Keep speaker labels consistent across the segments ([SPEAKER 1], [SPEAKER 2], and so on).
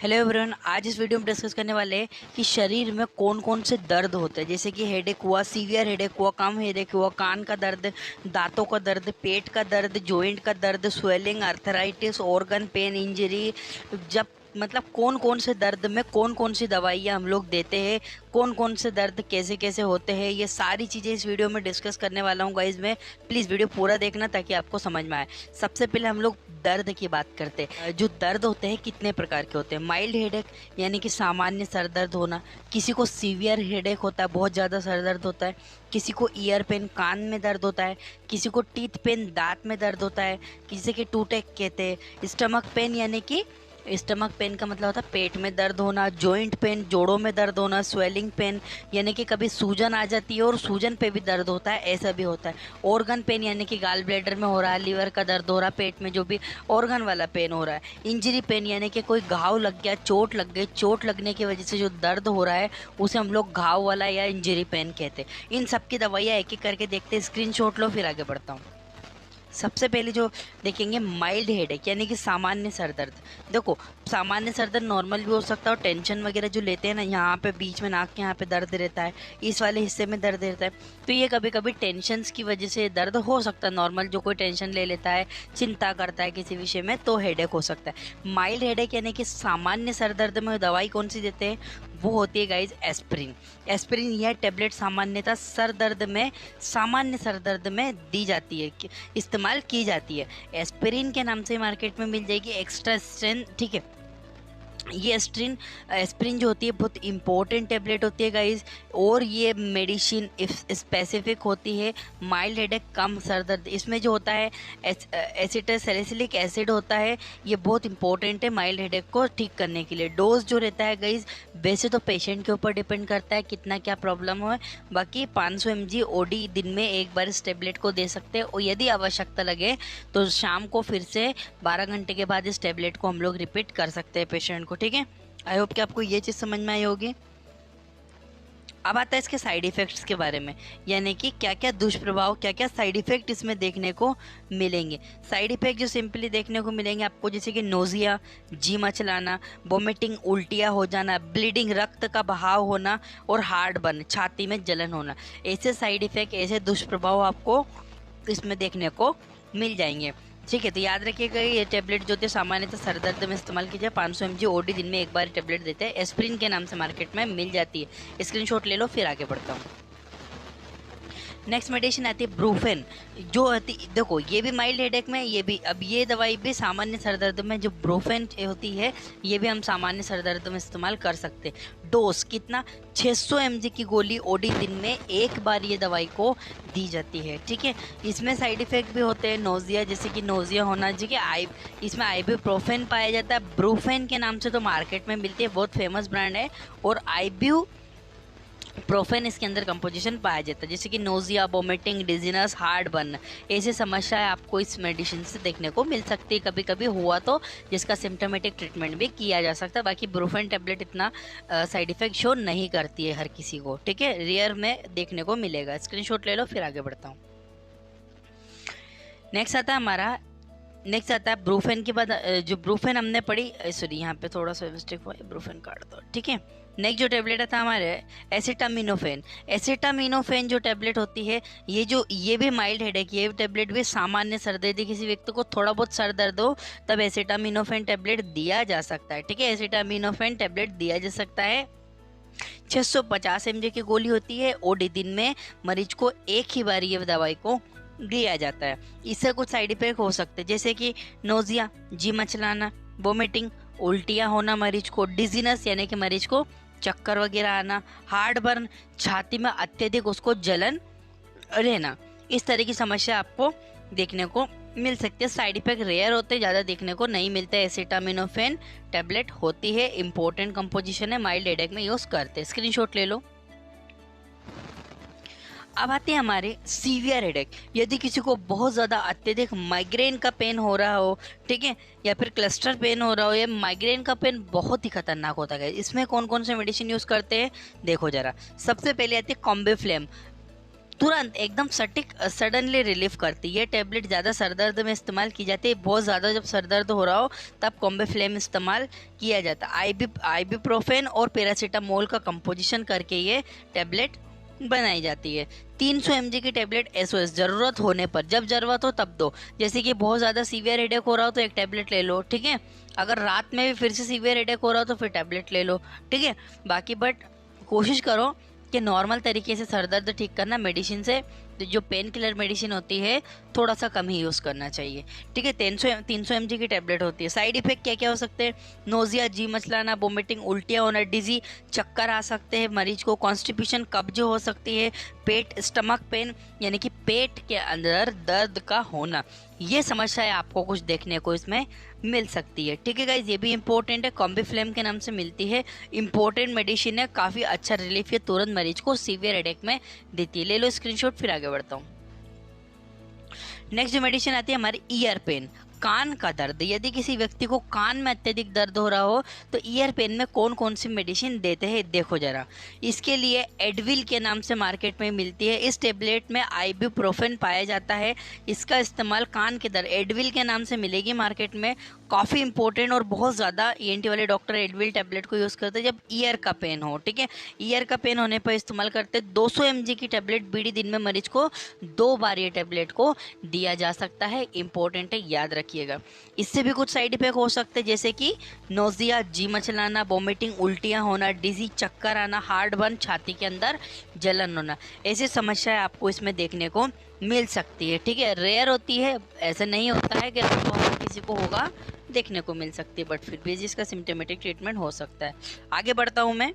[SPEAKER 1] Hello everyone, आज इस video में डिस्कस करने वाले हैं कि शरीर में कौन कौन से दर्द होते हैं। जैसे कि हेडेक हुआ, सीवियर हेडेक हुआ, कम हेडेक हुआ, कान का दर्द, दांतों का दर्द, पेट का दर्द, जॉइंट का दर्द, swelling, arthritis, organ pain, injury. जब मतलब कौन कौन से दर्द में कौन कौन सी दवाइयाँ हम लोग देते हैं, कौन कौन से दर्द कैसे कैसे होते हैं, ये सारी चीज़ें इस वीडियो में डिस्कस करने वाला हूँ गाइज। मैं प्लीज़ वीडियो पूरा देखना ताकि आपको समझ में आए। सबसे पहले हम लोग दर्द की बात करते हैं। जो दर्द होते हैं कितने प्रकार के होते हैं। माइल्ड हेडेक यानी कि सामान्य सर दर्द होना, किसी को सीवियर हेडेक होता है, बहुत ज़्यादा सर दर्द होता है, किसी को ईयर पेन कान में दर्द होता है, किसी को टीथ पेन दांत में दर्द होता है, किसी के टूटेक कहते हैं। स्टमक पेन यानी कि स्टमक पेन का मतलब होता है पेट में दर्द होना। जॉइंट पेन जोड़ों में दर्द होना। स्वेलिंग पेन यानी कि कभी सूजन आ जाती है और सूजन पे भी दर्द होता है, ऐसा भी होता है। ऑर्गन पेन यानी कि गाल ब्लैडर में हो रहा है, लीवर का दर्द हो रहा है, पेट में जो भी ऑर्गन वाला पेन हो रहा है। इंजरी पेन यानी कि कोई घाव लग गया, चोट लग गई, चोट लगने की वजह से जो दर्द हो रहा है उसे हम लोग घाव वाला या इंजरी पेन कहते हैं। इन सब की दवाइयाँ एक एक करके देखते हैं। स्क्रीनशॉट लो, फिर आगे बढ़ता हूँ। सबसे पहले जो देखेंगे माइल्ड हेडेक यानी कि सामान्य सर दर्द। देखो, सामान्य सर दर्द नॉर्मल भी हो सकता है और टेंशन वगैरह जो लेते हैं ना, यहाँ पे बीच में नाक के यहाँ पे दर्द रहता है, इस वाले हिस्से में दर्द रहता है, तो ये कभी कभी टेंशन्स की वजह से दर्द हो सकता है। नॉर्मल जो कोई टेंशन ले लेता है, चिंता करता है किसी विषय में, तो हेडेक हो सकता है। माइल्ड हेडेक यानी कि सामान्य सर दर्द में दवाई कौन सी देते हैं, वो होती है गाइज एस्प्रिन। एस्प्रिन यह टेबलेट सामान्यतः सर दर्द में, सामान्य सर दर्द में दी जाती है, इस्तेमाल की जाती है। एस्प्रिन के नाम से मार्केट में मिल जाएगी। एक्स्ट्रा स्ट्रेंथ, ठीक है। ये एस्प्रिन जो होती है बहुत इंपॉर्टेंट टेबलेट होती है गाइज, और ये मेडिसिन स्पेसिफिक होती है। माइल्ड हेडेक कम सर दर्द, इसमें जो होता है एसिटोसैलिसिलिक एसिड होता है, ये बहुत इंपॉर्टेंट है माइल्ड हेडेक को ठीक करने के लिए। डोज जो रहता है गाइज वैसे तो पेशेंट के ऊपर डिपेंड करता है कितना क्या प्रॉब्लम हो, बाकी 500 mg ओडी दिन में एक बार इस टेबलेट को दे सकते हैं, और यदि आवश्यकता लगे तो शाम को फिर से 12 घंटे के बाद इस टेबलेट को हम लोग रिपीट कर सकते हैं पेशेंट को, ठीक है। आई होप कि आपको ये चीज़ समझ में आई होगी। अब आता है इसके साइड इफ़ेक्ट्स के बारे में, यानी कि क्या क्या दुष्प्रभाव, क्या क्या साइड इफ़ेक्ट इसमें देखने को मिलेंगे। साइड इफ़ेक्ट जो सिंपली देखने को मिलेंगे आपको, जैसे कि नोजिया, जी मचलाना, वोमिटिंग, उल्टियाँ हो जाना, ब्लीडिंग, रक्त का बहाव होना, और हार्ट बर्न, छाती में जलन होना। ऐसे साइड इफ़ेक्ट, ऐसे दुष्प्रभाव आपको इसमें देखने को मिल जाएंगे, ठीक है। तो याद रखिएगा, ये टेबलेट जो होती है सामान्यतः सर दर्द में इस्तेमाल की जाए। 500 mg ओडी दिन में एक बार टेबलेट देते हैं। एस्प्रिन के नाम से मार्केट में मिल जाती है। स्क्रीनशॉट ले लो, फिर आगे बढ़ता हूँ। नेक्स्ट मेडिसिन आती है ब्रूफेन। जो होती, देखो ये भी माइल्ड हेडेक में, ये भी, अब ये दवाई भी सामान्य सर दर्द में, जो ब्रूफेन होती है ये भी हम सामान्य सर दर्द में इस्तेमाल कर सकते हैं। डोज कितना, 600 mg की गोली ओडी दिन में एक बार ये दवाई को दी जाती है, ठीक है। इसमें साइड इफेक्ट भी होते हैं, नोजिया, जैसे कि नोजिया होना, ठीक है। इसमें आइब्यूप्रोफेन पाया जाता है, ब्रूफेन के नाम से तो मार्केट में मिलती है, बहुत फेमस ब्रांड है। और प्रोफेन इसके अंदर कंपोजिशन पाया जाता है, जैसे कि nausea, vomiting, dizziness, heart burn, ऐसी समस्याएं आपको इस मेडिसिन से देखने को मिल सकती है। कभी कभी हुआ तो जिसका सिम्टोमेटिक ट्रीटमेंट भी किया जा सकता है। बाकी ब्रूफेन टेबलेट इतना साइड इफेक्ट शो नहीं करती है हर किसी को, ठीक है, रेयर में देखने को मिलेगा। स्क्रीनशॉट ले लो, फिर आगे बढ़ता हूँ। नेक्स्ट आता है ब्रूफेन के बाद, जो ब्रूफेन हमने पढ़ी, सॉरी यहाँ पे थोड़ा सा मिस्टेक हुआ है, ब्रूफेन काट दो, ठीक है। नेक्स्ट जो टेबलेट आता है हमारे एसिटामिनोफेन। एसिटामिनोफेन जो टेबलेट होती है, ये भी माइल्ड हेडेक, ये टेबलेट भी सामान्य सर दर्द, किसी व्यक्ति को थोड़ा बहुत सर दर्द हो तब एसिटामिनोफेन टेबलेट दिया जा सकता है, ठीक है। एसिटामिनोफेन टेबलेट दिया जा सकता है। 650 mg की गोली होती है, ओडी दिन में मरीज को एक ही बार ये दवाई को दिया जाता है। इससे कुछ साइड इफेक्ट हो सकते हैं, जैसे कि नोजिया, जी मचलाना, वोमिटिंग, उल्टियाँ होना मरीज को, डिजीनेस यानी कि मरीज को चक्कर वगैरह आना, हार्ट बर्न, छाती में अत्यधिक उसको जलन रहना, इस तरह की समस्या आपको देखने को मिल सकती है। साइड इफेक्ट रेयर होते, ज़्यादा देखने को नहीं मिलते। एसिटामिनोफेन टेबलेट होती है, इंपॉर्टेंट कंपोजिशन है, माइल्ड हेडेक में यूज़ करते हैं। स्क्रीनशॉट ले लो। अब आते हैं हमारे सीवियर हेडेक। यदि किसी को बहुत ज़्यादा अत्यधिक माइग्रेन का पेन हो रहा हो, ठीक है, या फिर क्लस्टर पेन हो रहा हो, या माइग्रेन का पेन बहुत ही खतरनाक होता है, इसमें कौन कौन से मेडिसिन यूज़ करते हैं देखो जरा। सबसे पहले आती है कॉम्बिफ्लेम। तुरंत एकदम सटीक सडनली रिलीफ करती है। ये टैबलेट ज़्यादा सर दर्द में इस्तेमाल की जाती है, बहुत ज़्यादा जब सर दर्द हो रहा हो तब कॉम्बिफ्लेम इस्तेमाल किया जाता है। आइबुप्रोफेन और पैरासीटामोल का कंपोजिशन करके ये टैबलेट बनाई जाती है। 300 mg की टैबलेट SOS, ज़रूरत होने पर, जब ज़रूरत हो तब दो। जैसे कि बहुत ज़्यादा सीवियर हेडेक हो रहा हो तो एक टैबलेट ले लो, ठीक है। अगर रात में भी फिर से सीवियर हेडेक हो रहा हो तो फिर टैबलेट ले लो, ठीक है। बाकी बट कोशिश करो कि नॉर्मल तरीके से सर दर्द ठीक करना, मेडिसिन से जो पेन किलर मेडिसिन होती है थोड़ा सा कम ही यूज़ करना चाहिए, ठीक है। 300 mg की टैबलेट होती है। साइड इफेक्ट क्या क्या हो सकते हैं? नोजिया, जी मचलाना, वोमिटिंग, उल्टियाँ होना, डिजी, चक्कर आ सकते हैं मरीज को, कॉन्स्टिपेशन, कब्ज हो सकती है, पेट स्टमक पेन यानी कि पेट के अंदर दर्द का होना, ये समस्याएं आपको कुछ देखने को इसमें मिल सकती है, ठीक है गाइज। ये भी इंपॉर्टेंट है, कॉम्बिफ्लेम के नाम से मिलती है, इंपॉर्टेंट मेडिसिन है, काफ़ी अच्छा रिलीफ ये तुरंत मरीज को सीवियर हेडेक में देती है। ले लो स्क्रीनशॉट, फिर आगे बढ़ता हूँ। नेक्स्ट जो मेडिसिन आती है हमारी ईयर पेन, कान का दर्द। यदि किसी व्यक्ति को कान में अत्यधिक दर्द हो रहा हो तो ईयर पेन में कौन कौन सी मेडिसिन देते हैं देखो जरा। इसके लिए एडविल के नाम से मार्केट में मिलती है। इस टेबलेट में आइबुप्रोफेन पाया जाता है। इसका इस्तेमाल कान के दर्द, एडविल के नाम से मिलेगी मार्केट में, काफ़ी इंपॉर्टेंट और बहुत ज़्यादा ENT वाले डॉक्टर एडविल टैबलेट को यूज़ करते हैं जब ईयर का पेन हो, ठीक है। ईयर का पेन होने पर इस्तेमाल करते हैं। 200 mg की टैबलेट बीडी दिन में मरीज को 2 बार ये टैबलेट को दिया जा सकता है। इंपॉर्टेंट है, याद रखिएगा। इससे भी कुछ साइड इफेक्ट हो सकते हैं जैसे कि नोजिया, जी मचलाना, वोमिटिंग, उल्टियाँ होना, डिजी, चक्कर आना, हार्ट बर्न, छाती के अंदर जलन होना, ऐसी समस्याएं आपको इसमें देखने को मिल सकती है, ठीक है। रेयर होती है, ऐसा नहीं होता है कि किसी को होगा, देखने को मिल सकती है, बट फिर भी इसका सिम्टोमेटिक ट्रीटमेंट हो सकता है। आगे बढ़ता हूं मैं।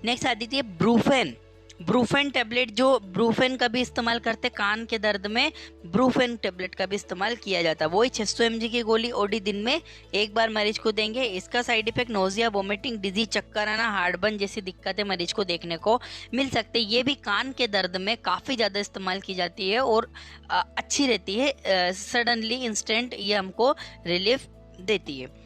[SPEAKER 1] नेक्स्ट आती है ब्रूफेन। ब्रूफेन टैबलेट, जो ब्रूफेन का भी इस्तेमाल करते कान के दर्द में, ब्रूफेन टैबलेट का भी इस्तेमाल किया जाता है। वही 600 mg की गोली ओडी दिन में एक बार मरीज को देंगे। इसका साइड इफेक्ट नोजिया, वोमिटिंग, डिजी, चक्कर आना, हार्ट बर्न जैसी दिक्कतें मरीज को देखने को मिल सकती है। ये भी कान के दर्द में काफ़ी ज़्यादा इस्तेमाल की जाती है और अच्छी रहती है, सडनली इंस्टेंट ये हमको रिलीफ देती है।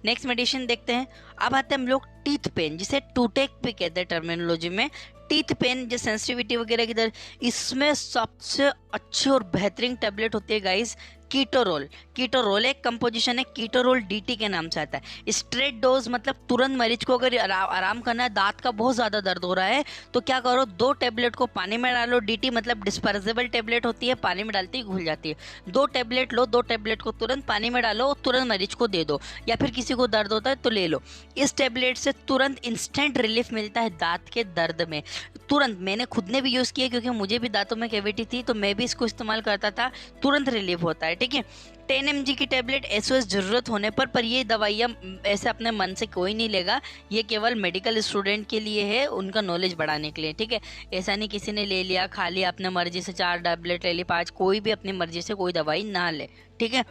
[SPEAKER 1] नेक्स्ट मेडिसिन देखते हैं। अब आते हैं हम लोग टीथ पेन, जिसे टूटेक भी कहते हैं टर्मिनोलॉजी में। टीथ पेन जो सेंसिटिविटी वगैरह की दर, इसमें सबसे अच्छी और बेहतरीन टैबलेट होती है गाइस कीटोरोल। कीटोरोल एक कंपोजिशन है, कीटोरोल DT के नाम से आता है। स्ट्रेट डोज मतलब तुरंत मरीज को अगर आराम करना है, दांत का बहुत ज़्यादा दर्द हो रहा है तो क्या करो, 2 टैबलेट को पानी में डालो। DT मतलब डिस्पर्जेबल टैबलेट होती है, पानी में डालते ही घुल जाती है। 2 टैबलेट लो, 2 टैबलेट को तुरंत पानी में डालो और तुरंत मरीज को दे दो, या फिर किसी को दर्द होता है तो ले लो। इस टैबलेट से तुरंत इंस्टेंट रिलीफ मिलता है दांत के दर्द में, तुरंत। मैंने खुद ने भी यूज़ किया क्योंकि मुझे भी दांतों में कैविटी थी तो मैं भी इसको इस्तेमाल करता था, तुरंत रिलीफ होता है, ठीक है। 10 mg की टैबलेट SOS ज़रूरत होने पर ये दवाइयाँ ऐसे अपने मन से कोई नहीं लेगा, ये केवल मेडिकल स्टूडेंट के लिए है, उनका नॉलेज बढ़ाने के लिए, ठीक है। ऐसा नहीं किसी ने ले लिया, खा लिया अपने मर्जी से, 4 टैबलेट ले ली, 5, कोई भी अपनी मर्जी से कोई दवाई ना ले, ठीक है।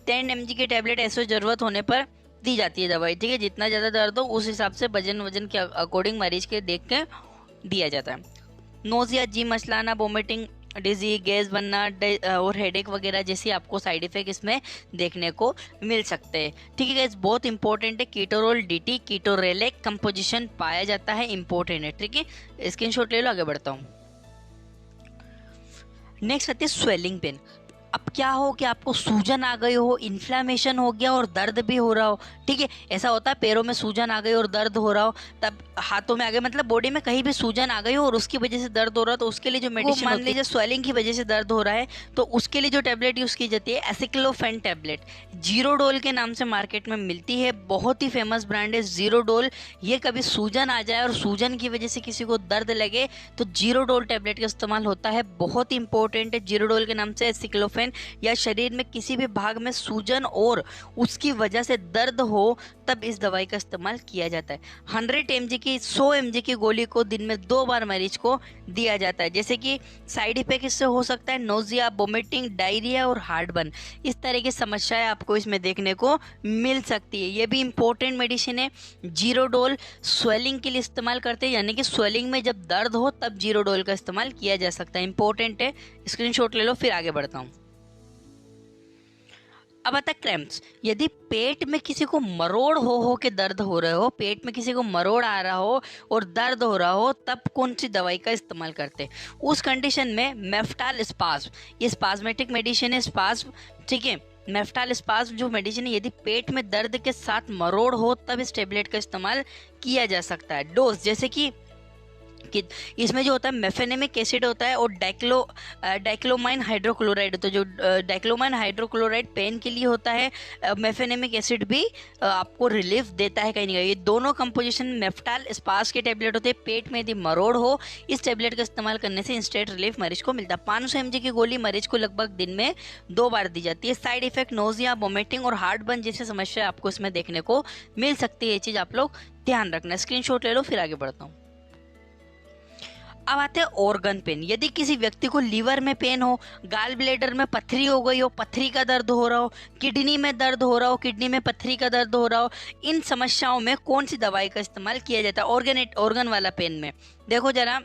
[SPEAKER 1] 10 mg की टैबलेट SOS ज़रूरत होने पर दी जाती है दवाई, ठीक है। जितना ज़्यादा दर्द हो उस हिसाब से वजन के अकॉर्डिंग मरीज के देख के दिया जाता है। नोजिया, जी मचलाना, वोमिटिंग, डिजी, गैस बनना और हेडेक वगैरह जैसी आपको साइड इफेक्ट इसमें देखने को मिल सकते हैं, ठीक है गाइस। बहुत इंपॉर्टेंट है, कीटोरोल DT, कीटोरेलेक कंपोजिशन पाया जाता है, इंपॉर्टेंट है, ठीक है। स्क्रीनशॉट ले लो, आगे बढ़ता हूँ। नेक्स्ट आती है स्वेलिंग पेन। अब क्या हो कि आपको सूजन आ गई हो, इन्फ्लामेशन हो गया और दर्द भी हो रहा हो, ठीक है। ऐसा होता है, पैरों में सूजन आ गई और दर्द हो रहा हो, तब हाथों में आ गए, मतलब बॉडी में कहीं भी सूजन आ गई हो और उसकी वजह से दर्द हो रहा हो, तो उसके लिए जो मेडिसिन, मान लीजिए स्वेलिंग की वजह से दर्द हो रहा है तो उसके लिए जो टैबलेट यूज़ की जाती है एसिक्लोफेन टैबलेट, जीरोडोल के नाम से मार्केट में मिलती है। बहुत ही फेमस ब्रांड है जीरोडोल। ये कभी सूजन आ जाए और सूजन की वजह से किसी को दर्द लगे तो जीरोडोल टैबलेट का इस्तेमाल होता है, बहुत ही इंपॉर्टेंट है। जीरोडोल के नाम से एसिक्लोफेन, या शरीर में किसी भी भाग में सूजन और उसकी वजह से दर्द हो तब इस दवाई का इस्तेमाल किया जाता है। 100 mg की गोली को दिन में 2 बार मरीज को दिया जाता है। जैसे कि साइड इफेक्ट इससे हो सकता है नोजिया, वोमिटिंग, डायरिया और हार्ट बर्न, इस तरह की समस्याएं आपको इसमें देखने को मिल सकती है। ये भी इंपॉर्टेंट मेडिसिन है। जीरोडोल स्वेलिंग के लिए इस्तेमाल करते हैं, यानी कि स्वेलिंग में जब दर्द हो तब जीरोडोल का इस्तेमाल किया जा सकता है, इंपॉर्टेंट है। स्क्रीनशॉट ले लो, फिर आगे बढ़ता हूँ। अब आता है क्रैम्प्स। यदि पेट में किसी को मरोड़ हो के दर्द हो रहे हो, पेट में किसी को मरोड़ आ रहा हो और दर्द हो रहा हो, तब कौन सी दवाई का इस्तेमाल करते हैं? उस कंडीशन में मेफ्टाल स्पाज्म, ये स्पाज्मेटिक मेडिसिन है, स्पाज्म, ठीक है। मेफ्टाल स्पाज्म जो मेडिसिन है, यदि पेट में दर्द के साथ मरोड़ हो तब इस टेबलेट का इस्तेमाल किया जा सकता है। डोज जैसे कि इसमें जो होता है मेफेनेमिक एसिड होता है और डाइक्लोमाइन हाइड्रोक्लोराइड होता है। जो डाइक्लोमाइन हाइड्रोक्लोराइड पेन के लिए होता है, मेफेनेमिक एसिड भी आपको रिलीफ देता है कहीं ना कहीं। ये दोनों कंपोजिशन मेफ्टाल स्पास के टेबलेट होते हैं। पेट में यदि मरोड़ हो, इस टेबलेट का इस्तेमाल करने से इंस्टेंट रिलीफ मरीज को मिलता है। 500 mg की गोली मरीज को लगभग दिन में 2 बार दी जाती है। साइड इफेक्ट नोजिया, वोमिटिंग और हार्ट बर्न जैसे समस्या आपको इसमें देखने को मिल सकती है। ये चीज़ आप लोग ध्यान रखना। स्क्रीनशॉट ले लो, फिर आगे बढ़ता हूँ। अब आते हैं ऑर्गन पेन। यदि किसी व्यक्ति को लीवर में पेन हो, गाल ब्लेडर में पथरी हो गई हो, पथरी का दर्द हो रहा हो, किडनी में दर्द हो रहा हो, किडनी में पथरी का दर्द हो रहा हो, इन समस्याओं में कौन सी दवाई का इस्तेमाल किया जाता है ऑर्गन वाला पेन में? देखो जरा,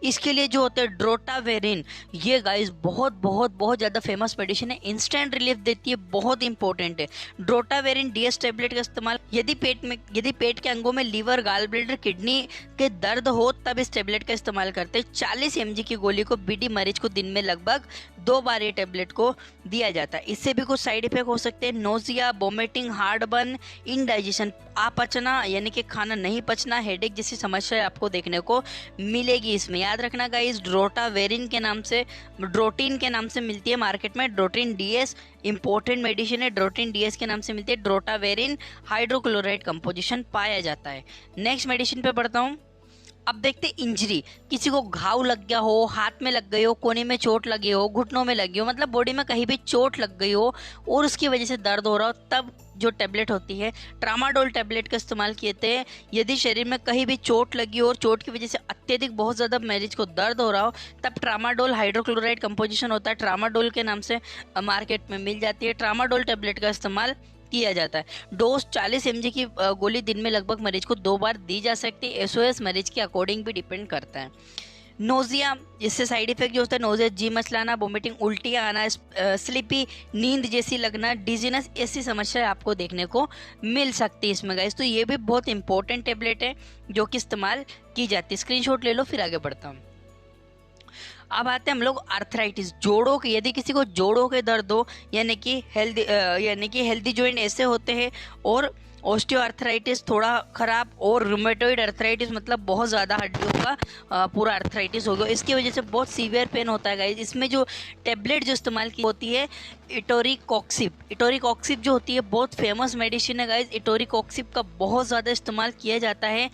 [SPEAKER 1] इसके लिए जो होते हैं ड्रोटावेरिन, ये गाइस बहुत बहुत बहुत ज़्यादा फेमस मेडिसिन है, इंस्टेंट रिलीफ देती है, बहुत इंपॉर्टेंट है। ड्रोटावेरिन डीएस टेबलेट का इस्तेमाल यदि पेट के अंगों में लीवर, गाल ब्लेडर, किडनी के दर्द हो तब इस टेबलेट का इस्तेमाल करते हैं। 40 mg की गोली को बीडी मरीज को दिन में लगभग 2 बार ये टेबलेट को दिया जाता है। इससे भी कुछ साइड इफेक्ट हो सकते हैं, nausea, vomiting, heartburn, indigestion, अपचना यानी कि खाना नहीं पचना, हेडेक जैसी समस्या आपको देखने को मिलेगी। इसमें याद रखना गाइस, ड्रोटावेरिन के नाम से, ड्रोटिन के नाम से मिलती है मार्केट में। ड्रोटिन डीएस इंपॉर्टेंट मेडिसिन है, ड्रोटिन डीएस के नाम से मिलती है। ड्रोटावेरिन हाइड्रोक्लोराइड कंपोजिशन पाया जाता है। नेक्स्ट मेडिसिन पे बढ़ता हूँ। अब देखते इंजरी, किसी को घाव लग गया हो, हाथ में लग गई हो, कोने में चोट लगी हो, घुटनों में लगी हो, मतलब बॉडी में कहीं भी चोट लग गई हो और उसकी वजह से दर्द हो रहा हो, तब जो टेबलेट होती है ट्रामाडोल टेबलेट का इस्तेमाल किए थे। यदि शरीर में कहीं भी चोट लगी हो और चोट की वजह से अत्यधिक बहुत ज़्यादा मरीज को दर्द हो रहा हो, तब ट्रामाडोल हाइड्रोक्लोराइड कंपोजिशन होता है, ट्रामाडोल के नाम से मार्केट में मिल जाती है। ट्रामाडोल टेबलेट का इस्तेमाल किया जाता है। डोज 40 mg की गोली दिन में लगभग मरीज को 2 बार दी जा सकती है। एसओएस मरीज के अकॉर्डिंग भी डिपेंड करता है। नोजिया, इससे साइड इफेक्ट जो होता है नोजिया, जी मचलाना, वोमिटिंग, उल्टियाँ आना, स्लीपी, नींद जैसी लगना, डिजीनेस, ऐसी समस्या आपको देखने को मिल सकती है इसमें गाइस। तो ये भी बहुत इंपॉर्टेंट टेबलेट है जो कि इस्तेमाल की जाती है। स्क्रीनशॉट ले लो, फिर आगे बढ़ता हूँ। अब आते हैं हम लोग आर्थराइटिस, जोड़ों के। यदि किसी को जोड़ों के दर्द हो, यानी कि हेल्दी जॉइंट ऐसे होते हैं, और ऑस्टियोआर्थराइटिस थोड़ा खराब, और रूमेटॉइड अर्थराइटिस मतलब बहुत ज़्यादा हड्डियों का पूरा अर्थराइटिस हो गया, इसकी वजह से बहुत सीवियर पेन होता है गाइस। इसमें जो टेबलेट जो इस्तेमाल की होती है इटोरिकॉक्सिब, इटोरिकॉक्सिब जो होती है बहुत फेमस मेडिसिन है गाइस। इटोरिकॉक्सिब का बहुत ज़्यादा इस्तेमाल किया जाता है,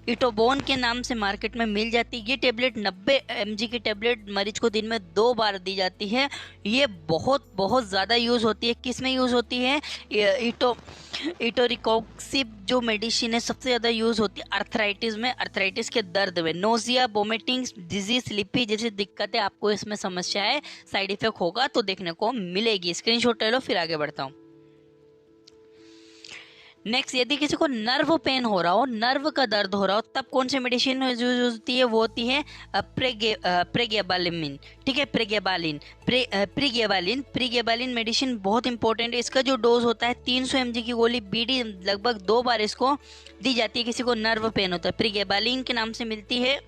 [SPEAKER 1] इटोबोन के नाम से मार्केट में मिल जाती है। ये टेबलेट 90 mg की टेबलेट मरीज को दिन में 2 बार दी जाती है। ये बहुत बहुत ज़्यादा यूज़ होती है। किस में यूज़ होती है? इटोरिकॉक्सिब जो मेडिसिन है सबसे ज़्यादा यूज़ होती है अर्थराइटिस में, अर्थराइटिस के दर्द में। नोजिया, वोमिटिंग, डिजीज, स्लीपी जैसी दिक्कतें आपको इसमें समस्या है, साइड इफेक्ट होगा तो देखने को मिलेगी। स्क्रीनशॉट ले लो, फिर आगे बढ़ता हूँ। नेक्स्ट, यदि किसी को नर्व पेन हो रहा हो, नर्व का दर्द हो रहा हो, तब कौन सी मेडिसिन यूज होती है? वो होती है प्रेगेबालिन, ठीक है, प्रीगेबालिन मेडिसिन बहुत इंपॉर्टेंट है। इसका जो डोज होता है 300 mg की गोली बीडी लगभग 2 बार इसको दी जाती है। किसी को नर्व पेन होता है, प्रीगेबालिन के नाम से मिलती है।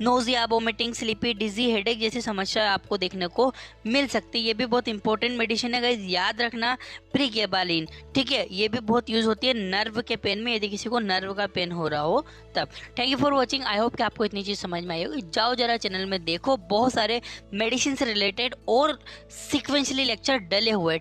[SPEAKER 1] नोजिया, वोमिटिंग, स्लीपी, डिजी, हेडेक जैसी समस्या आपको देखने को मिल सकती है। ये भी बहुत इंपॉर्टेंट मेडिसिन है गाइस, याद रखना प्रीगेबालिन, ठीक है। ये भी बहुत यूज होती है नर्व के पेन में, यदि किसी को नर्व का पेन हो रहा हो तब। Thank you for watching. I hope कि आपको इतनी चीज़ समझ में आई होगी। जाओ जरा चैनल में देखो, बहुत सारे मेडिसिन से रिलेटेड और सिक्वेंशली लेक्चर डले हुए।